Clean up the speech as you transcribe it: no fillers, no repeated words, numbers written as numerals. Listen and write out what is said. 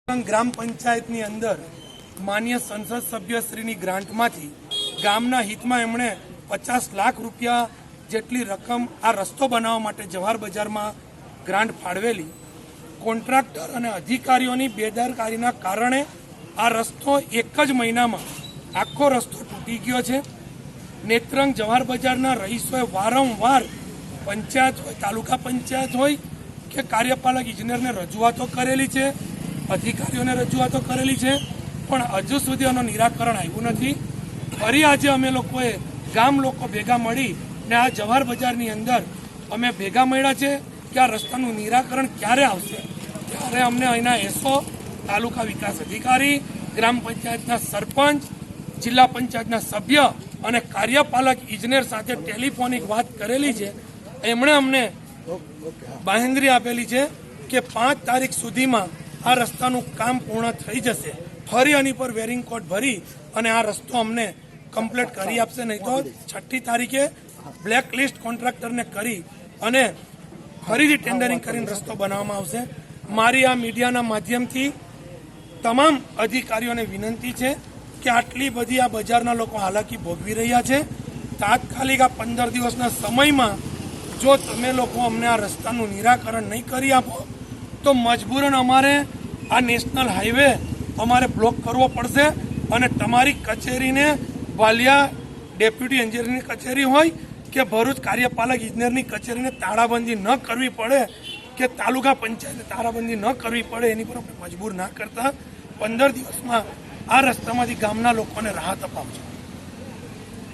ग्राम पंचायतनी अंदर मान्य संसद सभ्यश्रीनी ग्रांटमांथी गामना हितमां एमणे 50 लाख रूपिया जेटली रकम आ रस्तो बनाववा माटे जवाहर बजारमां ग्रांट फाळवेली। कॉन्ट्राक्टर अने अधिकारीओनी बेदरकारीना कारणे आ रस्तो एक ज महीनामां आखो रस्तो तूटी गयो छे। नेत्रंग जवाहर बजारना रहीशोए वारंवार पंचायत होय, तालुका पंचायत होय के कार्यपालक इजनेरने रजूआतो करेली छे, अधिकारीओने रजूआतो करेली छे, पण हजू सुधी आनुं निराकरण आव्युं नथी। फरी आजे अमे लोकोए गाम लोको भेगा मळी ने आ जवाहर बजारनी अंदर अमे भेगा मळ्या छे कि आ रસ્તાનું निराकरण क्यारे आवशे। त्यारे अमने अहींना एसओ, तालुका विकास अधिकारी, ग्राम पंचायतना सरपंच, जिल्ला पंचायतना सभ्य अने कार्यपालक इजनेर साथे टेलिफोनिक वात करेली छे। एमणे अमने बाहेंधरी आपेली छे कि 5 तारीख सुधीमां आ रસ્તાનું काम पूर्ण थई जशे। फरी आनी पर वेरिंग कोड भरी अने आ रस्तो अमने कम्प्लीट करी आपशे, नहीं तो 6 तारीखे ब्लेक लिस्ट कॉन्ट्राक्टर ने करी अने फरीथी टेन्डरिंग करीने रस्तो बनाववामां आवशे। मारी आ मीडियाना माध्यमथी तमाम अधिकारीओने विनंती छे कि आटली बधी आ बजारना लोको हालाकी भोगवी रह्या छे। तात्कालिक आ 15 दिवसना समयमां जो तमे लोको अमने आ रસ્તાનું निराकरण नहीं करी आपो तो मजबूरन अमारे आ नेशनल हाईवे अमारे ब्लॉक करवो पड़शे अने तमारी कचेरीने वालिया डेप्यूटी एंजीनियરની कचेरी होय के भरूच कार्यपालक इजनेરની कचेरीने ताळाबंधी न करवी पड़े के तालुका पंचायतने ताळाबंधी न करवी पड़े एनी पर मजबूर ना करता 15 दिवसमां आ रસ્તાमांथी गामना लोकोने राहत अपावजो।